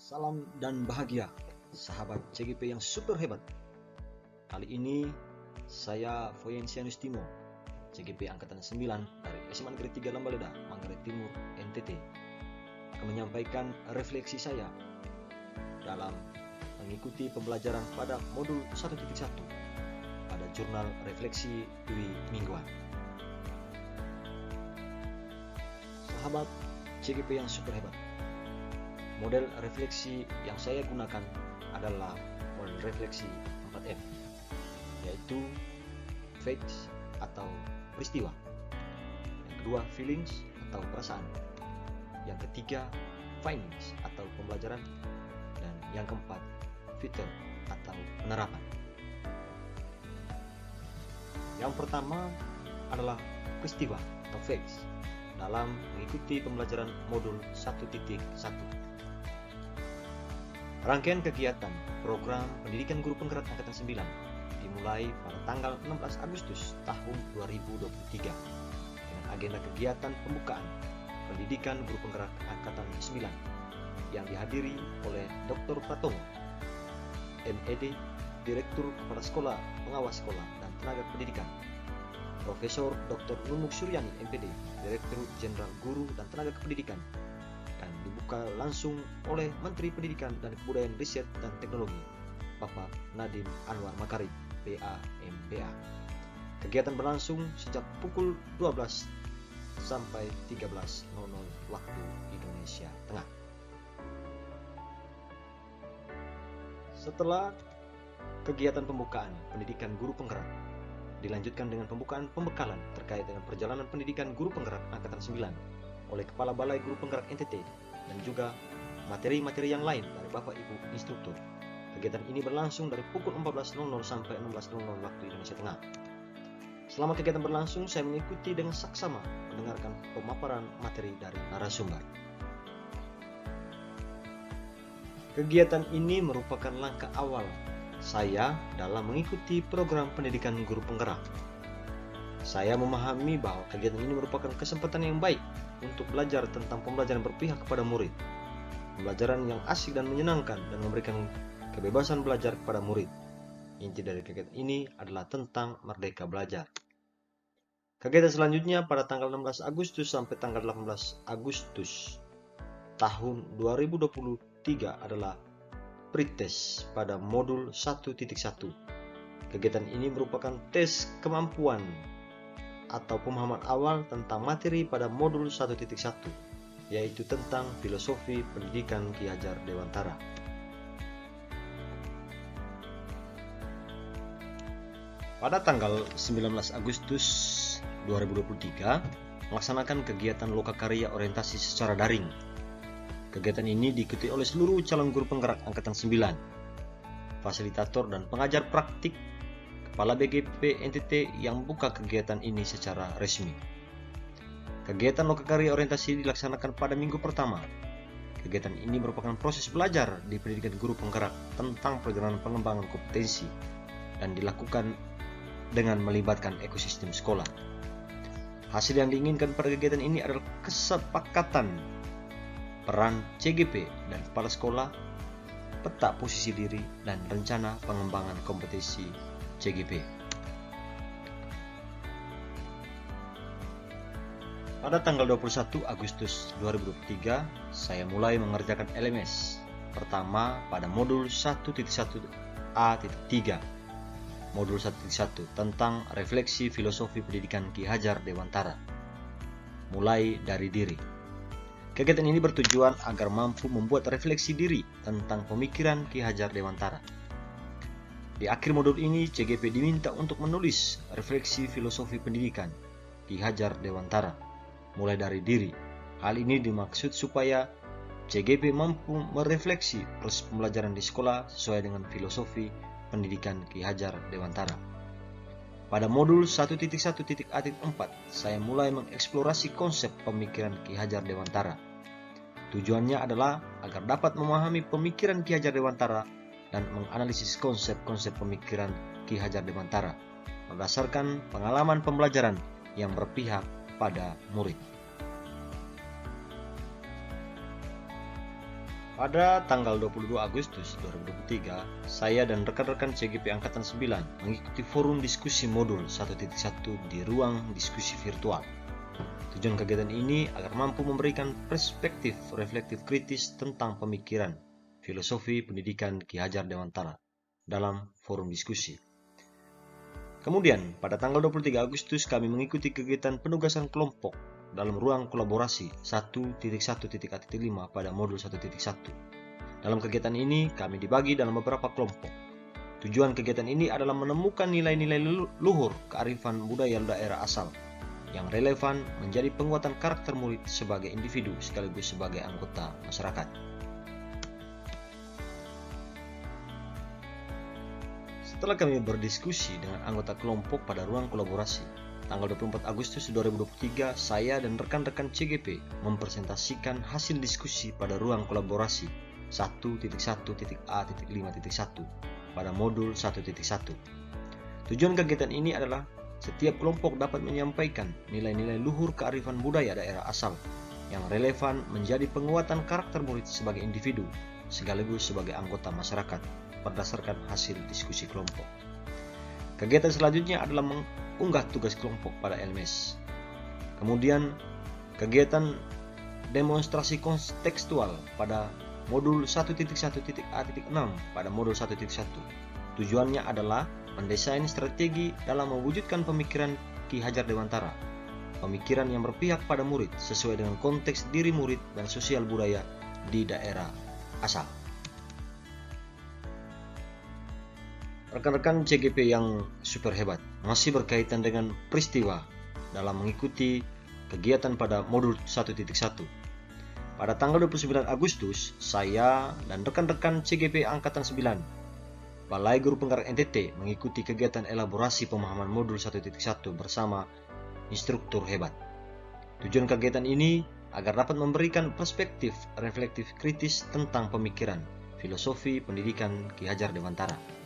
Salam dan bahagia, sahabat CGP yang super hebat. Kali ini saya Foyensianus Timo, CGP Angkatan 9 dari SMA Negeri 3 Lambaleda, Manggarai Timur, NTT, akan menyampaikan refleksi saya dalam mengikuti pembelajaran pada modul 1.1 pada jurnal refleksi Dwi Mingguan. Sahabat CGP yang super hebat, model refleksi yang saya gunakan adalah model refleksi 4F, yaitu facts atau peristiwa, yang kedua feelings atau perasaan, yang ketiga findings atau pembelajaran, dan yang keempat future atau penerapan. Yang pertama adalah peristiwa atau facts dalam mengikuti pembelajaran modul 1.1. Rangkaian kegiatan program pendidikan guru penggerak angkatan 9 dimulai pada tanggal 16 Agustus tahun 2023 dengan agenda kegiatan pembukaan pendidikan guru penggerak angkatan 9 yang dihadiri oleh Dr. Pratomo, MED, Direktur Kepala Sekolah, Pengawas Sekolah dan Tenaga Pendidikan, Profesor Dr. Nunuk Suryani, MPD, Direktur Jenderal Guru dan Tenaga Kependidikan, dan dibuka langsung oleh Menteri Pendidikan dan Kebudayaan, Riset dan Teknologi, Bapak Nadiem Anwar Makarim, PA/MPA. Kegiatan berlangsung sejak pukul 12 sampai 13.00 waktu Indonesia Tengah. Setelah kegiatan pembukaan pendidikan guru penggerak, dilanjutkan dengan pembukaan pembekalan terkait dengan perjalanan pendidikan guru penggerak angkatan 9 oleh Kepala Balai Guru Penggerak NTT dan juga materi-materi yang lain dari Bapak Ibu instruktur. Kegiatan ini berlangsung dari pukul 14.00 sampai 16.00 waktu Indonesia Tengah. Selama kegiatan berlangsung, saya mengikuti dengan saksama mendengarkan pemaparan materi dari narasumber. Kegiatan ini merupakan langkah awal saya dalam mengikuti program pendidikan guru penggerak. Saya memahami bahwa kegiatan ini merupakan kesempatan yang baik untuk belajar tentang pembelajaran berpihak kepada murid, pembelajaran yang asik dan menyenangkan dan memberikan kebebasan belajar kepada murid. Inti dari kegiatan ini adalah tentang merdeka belajar. Kegiatan selanjutnya pada tanggal 16 Agustus sampai tanggal 18 Agustus tahun 2023 adalah pretest pada modul 1.1. Kegiatan ini merupakan tes kemampuan atau pemahaman awal tentang materi pada modul 1.1, yaitu tentang filosofi pendidikan Ki Hajar Dewantara. Pada tanggal 19 Agustus 2023 melaksanakan kegiatan lokakarya orientasi secara daring. Kegiatan ini diikuti oleh seluruh calon guru penggerak angkatan 9, fasilitator dan pengajar praktik, Kepala BGP NTT yang buka kegiatan ini secara resmi. Kegiatan lokakarya orientasi dilaksanakan pada minggu pertama. Kegiatan ini merupakan proses belajar di pendidikan guru penggerak tentang perjalanan pengembangan kompetensi dan dilakukan dengan melibatkan ekosistem sekolah. Hasil yang diinginkan pada kegiatan ini adalah kesepakatan peran CGP dan kepala sekolah, peta posisi diri, dan rencana pengembangan kompetensi CGP. Pada tanggal 21 Agustus 2023, saya mulai mengerjakan LMS pertama pada modul 1.1A.3, modul 1.1 tentang refleksi filosofi pendidikan Ki Hajar Dewantara, mulai dari diri. Kegiatan ini bertujuan agar mampu membuat refleksi diri tentang pemikiran Ki Hajar Dewantara. Di akhir modul ini, CGP diminta untuk menulis refleksi filosofi pendidikan Ki Hajar Dewantara, mulai dari diri. Hal ini dimaksud supaya CGP mampu merefleksi proses pembelajaran di sekolah sesuai dengan filosofi pendidikan Ki Hajar Dewantara. Pada modul 1.1.A.4, saya mulai mengeksplorasi konsep pemikiran Ki Hajar Dewantara. Tujuannya adalah agar dapat memahami pemikiran Ki Hajar Dewantara dan menganalisis konsep-konsep pemikiran Ki Hajar Dewantara berdasarkan pengalaman pembelajaran yang berpihak pada murid. Pada tanggal 22 Agustus 2023, saya dan rekan-rekan CGP Angkatan 9 mengikuti forum diskusi modul 1.1 di ruang diskusi virtual. Tujuan kegiatan ini agar mampu memberikan perspektif reflektif kritis tentang pemikiran, filosofi pendidikan Ki Hajar Dewantara dalam forum diskusi. Kemudian, pada tanggal 23 Agustus kami mengikuti kegiatan penugasan kelompok dalam ruang kolaborasi 1.1.A.5 pada modul 1.1. Dalam kegiatan ini, kami dibagi dalam beberapa kelompok. Tujuan kegiatan ini adalah menemukan nilai-nilai luhur kearifan budaya daerah asal yang relevan menjadi penguatan karakter murid sebagai individu sekaligus sebagai anggota masyarakat. Setelah kami berdiskusi dengan anggota kelompok pada ruang kolaborasi, tanggal 24 Agustus 2023, saya dan rekan-rekan CGP mempresentasikan hasil diskusi pada ruang kolaborasi 1.1.A.5.1 pada modul 1.1. Tujuan kegiatan ini adalah setiap kelompok dapat menyampaikan nilai-nilai luhur kearifan budaya daerah asal yang relevan menjadi penguatan karakter murid sebagai individu sekaligus sebagai anggota masyarakat berdasarkan hasil diskusi kelompok. Kegiatan selanjutnya adalah mengunggah tugas kelompok pada LMS. Kemudian, kegiatan demonstrasi kontekstual pada modul 1.1.A.6 pada modul 1.1. Tujuannya adalah mendesain strategi dalam mewujudkan pemikiran Ki Hajar Dewantara, pemikiran yang berpihak pada murid sesuai dengan konteks diri murid dan sosial budaya di daerah asal. Rekan-rekan CGP yang super hebat, masih berkaitan dengan peristiwa dalam mengikuti kegiatan pada modul 1.1. Pada tanggal 29 Agustus, saya dan rekan-rekan CGP Angkatan 9, Balai Guru Penggerak NTT mengikuti kegiatan elaborasi pemahaman modul 1.1 bersama instruktur hebat. Tujuan kegiatan ini agar dapat memberikan perspektif reflektif kritis tentang pemikiran, filosofi pendidikan Ki Hajar Dewantara.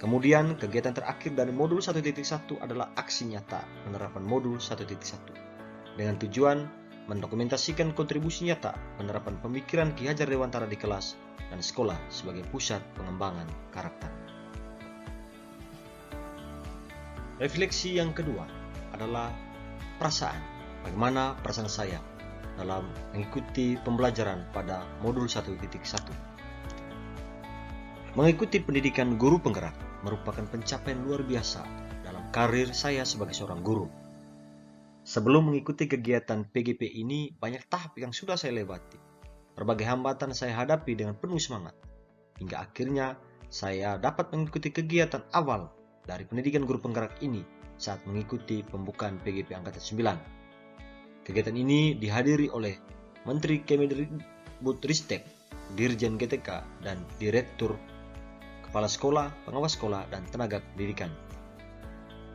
Kemudian, kegiatan terakhir dari modul 1.1 adalah aksi nyata penerapan modul 1.1 dengan tujuan mendokumentasikan kontribusi nyata penerapan pemikiran Ki Hajar Dewantara di kelas dan sekolah sebagai pusat pengembangan karakter. Refleksi yang kedua adalah perasaan. Bagaimana perasaan saya dalam mengikuti pembelajaran pada modul 1.1. Mengikuti pendidikan guru penggerak merupakan pencapaian luar biasa dalam karir saya sebagai seorang guru. Sebelum mengikuti kegiatan PGP ini, banyak tahap yang sudah saya lewati. Berbagai hambatan saya hadapi dengan penuh semangat. Hingga akhirnya saya dapat mengikuti kegiatan awal dari pendidikan guru penggerak ini saat mengikuti pembukaan PGP Angkatan 9. Kegiatan ini dihadiri oleh Menteri Kemendikbudristek, Dirjen GTK, dan Direktur Kepala Sekolah, Pengawas Sekolah, dan Tenaga Pendidikan.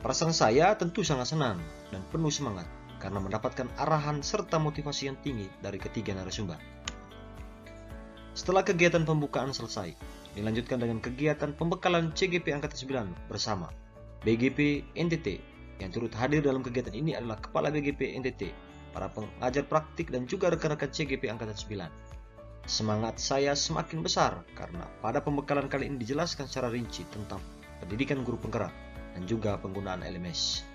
Perasaan saya tentu sangat senang dan penuh semangat karena mendapatkan arahan serta motivasi yang tinggi dari ketiga narasumber. Setelah kegiatan pembukaan selesai, dilanjutkan dengan kegiatan pembekalan CGP Angkatan 9 bersama BGP NTT. Yang turut hadir dalam kegiatan ini adalah Kepala BGP NTT, para pengajar praktik, dan juga rekan-rekan CGP Angkatan 9. Semangat saya semakin besar karena pada pembekalan kali ini dijelaskan secara rinci tentang pendidikan guru penggerak dan juga penggunaan LMS.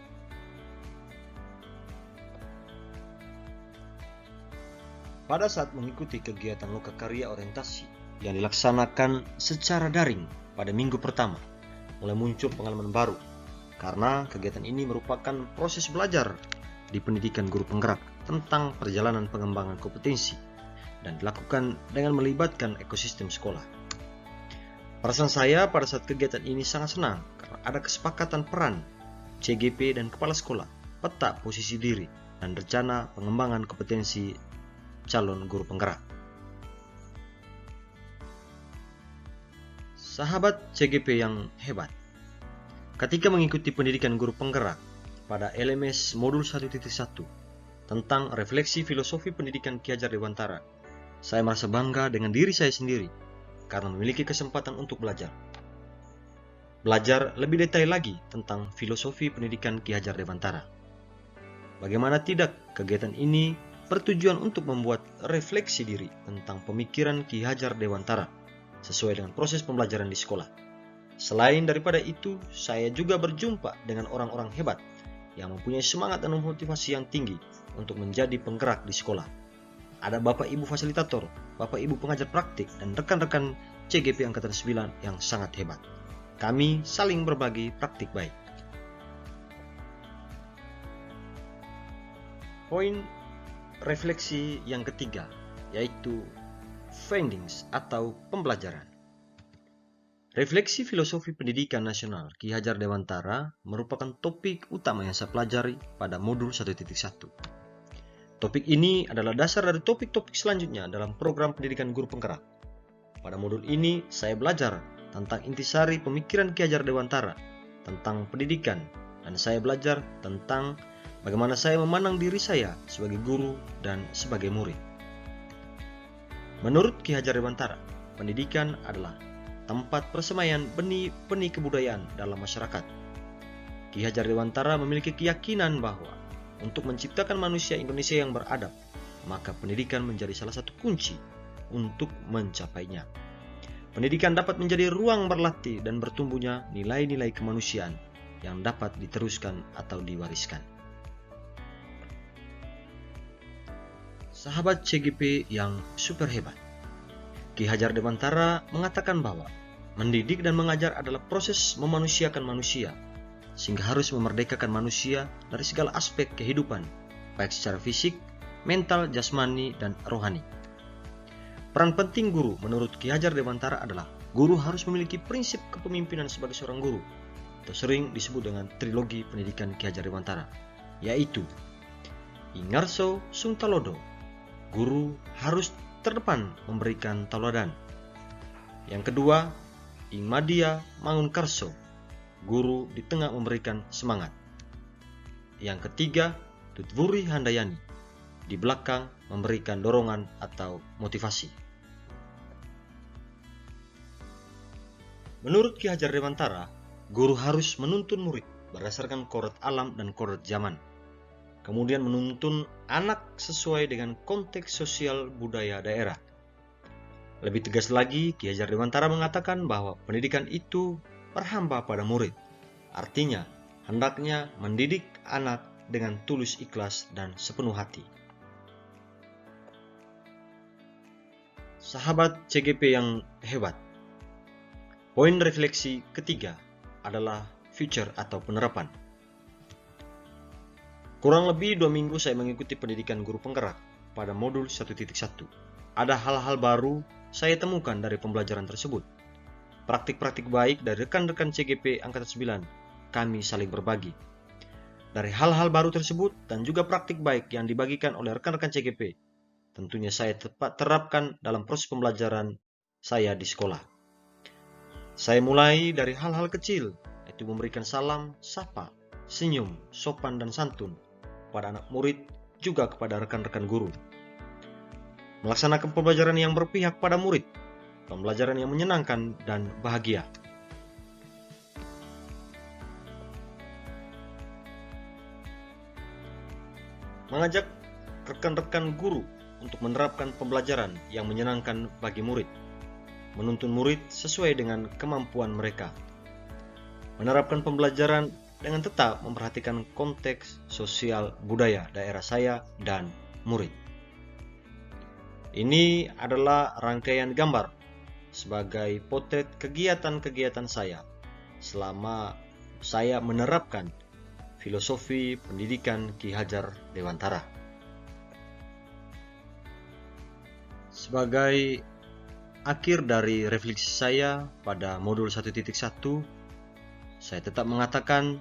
Pada saat mengikuti kegiatan lokakarya orientasi yang dilaksanakan secara daring pada minggu pertama, mulai muncul pengalaman baru karena kegiatan ini merupakan proses belajar di pendidikan guru penggerak tentang perjalanan pengembangan kompetensi dan dilakukan dengan melibatkan ekosistem sekolah. Perasaan saya pada saat kegiatan ini sangat senang karena ada kesepakatan peran CGP dan kepala sekolah, peta posisi diri, dan rencana pengembangan kompetensi calon guru penggerak. Sahabat CGP yang hebat, ketika mengikuti pendidikan guru penggerak pada LMS modul 1.1 tentang refleksi filosofi pendidikan Ki Hajar Dewantara, saya merasa bangga dengan diri saya sendiri karena memiliki kesempatan untuk belajar. Belajar lebih detail lagi tentang filosofi pendidikan Ki Hajar Dewantara. Bagaimana tidak, kegiatan ini bertujuan untuk membuat refleksi diri tentang pemikiran Ki Hajar Dewantara sesuai dengan proses pembelajaran di sekolah. Selain daripada itu, saya juga berjumpa dengan orang-orang hebat yang mempunyai semangat dan motivasi yang tinggi untuk menjadi penggerak di sekolah. Ada Bapak Ibu fasilitator, Bapak Ibu pengajar praktik, dan rekan-rekan CGP Angkatan 9 yang sangat hebat. Kami saling berbagi praktik baik. Poin refleksi yang ketiga, yaitu findings atau pembelajaran. Refleksi filosofi pendidikan nasional Ki Hajar Dewantara merupakan topik utama yang saya pelajari pada modul 1.1. Topik ini adalah dasar dari topik-topik selanjutnya dalam program pendidikan guru penggerak. Pada modul ini, saya belajar tentang intisari pemikiran Ki Hajar Dewantara, tentang pendidikan, dan saya belajar tentang bagaimana saya memandang diri saya sebagai guru dan sebagai murid. Menurut Ki Hajar Dewantara, pendidikan adalah tempat persemaian benih-benih kebudayaan dalam masyarakat. Ki Hajar Dewantara memiliki keyakinan bahwa untuk menciptakan manusia Indonesia yang beradab, maka pendidikan menjadi salah satu kunci untuk mencapainya. Pendidikan dapat menjadi ruang berlatih dan bertumbuhnya nilai-nilai kemanusiaan yang dapat diteruskan atau diwariskan. Sahabat CGP yang super hebat, Ki Hajar Dewantara mengatakan bahwa mendidik dan mengajar adalah proses memanusiakan manusia, sehingga harus memerdekakan manusia dari segala aspek kehidupan, baik secara fisik, mental, jasmani, dan rohani. Peran penting guru menurut Ki Hajar Dewantara adalah guru harus memiliki prinsip kepemimpinan sebagai seorang guru, atau sering disebut dengan trilogi pendidikan Ki Hajar Dewantara, yaitu Ingarso Sung Talodo, guru harus terdepan memberikan tauladan. Yang kedua, Ingmadia Mangun Karso, guru di tengah memberikan semangat. Yang ketiga, Tutwuri Handayani, di belakang memberikan dorongan atau motivasi. Menurut Ki Hajar Dewantara, guru harus menuntun murid berdasarkan kodrat alam dan kodrat zaman. Kemudian menuntun anak sesuai dengan konteks sosial budaya daerah. Lebih tegas lagi, Ki Hajar Dewantara mengatakan bahwa pendidikan itu berhamba pada murid. Artinya, hendaknya mendidik anak dengan tulus ikhlas dan sepenuh hati. Sahabat CGP yang hebat, poin refleksi ketiga adalah future atau penerapan. Kurang lebih 2 minggu saya mengikuti pendidikan guru penggerak pada modul 1.1. Ada hal-hal baru saya temukan dari pembelajaran tersebut. Praktik-praktik baik dari rekan-rekan CGP Angkatan 9, kami saling berbagi. Dari hal-hal baru tersebut dan juga praktik baik yang dibagikan oleh rekan-rekan CGP, tentunya saya terapkan dalam proses pembelajaran saya di sekolah. Saya mulai dari hal-hal kecil, yaitu memberikan salam, sapa, senyum, sopan dan santun pada anak murid, juga kepada rekan-rekan guru. Melaksanakan pembelajaran yang berpihak pada murid, pembelajaran yang menyenangkan dan bahagia. Mengajak rekan-rekan guru untuk menerapkan pembelajaran yang menyenangkan bagi murid, menuntun murid sesuai dengan kemampuan mereka, menerapkan pembelajaran dengan tetap memperhatikan konteks sosial budaya daerah saya dan murid. Ini adalah rangkaian gambar sebagai potret kegiatan-kegiatan saya selama saya menerapkan filosofi pendidikan Ki Hajar Dewantara. Sebagai akhir dari refleksi saya pada modul 1.1, saya tetap mengatakan,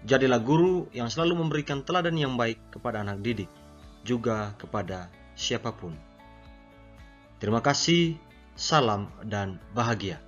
jadilah guru yang selalu memberikan teladan yang baik kepada anak didik, juga kepada siapapun. Terima kasih, salam dan bahagia.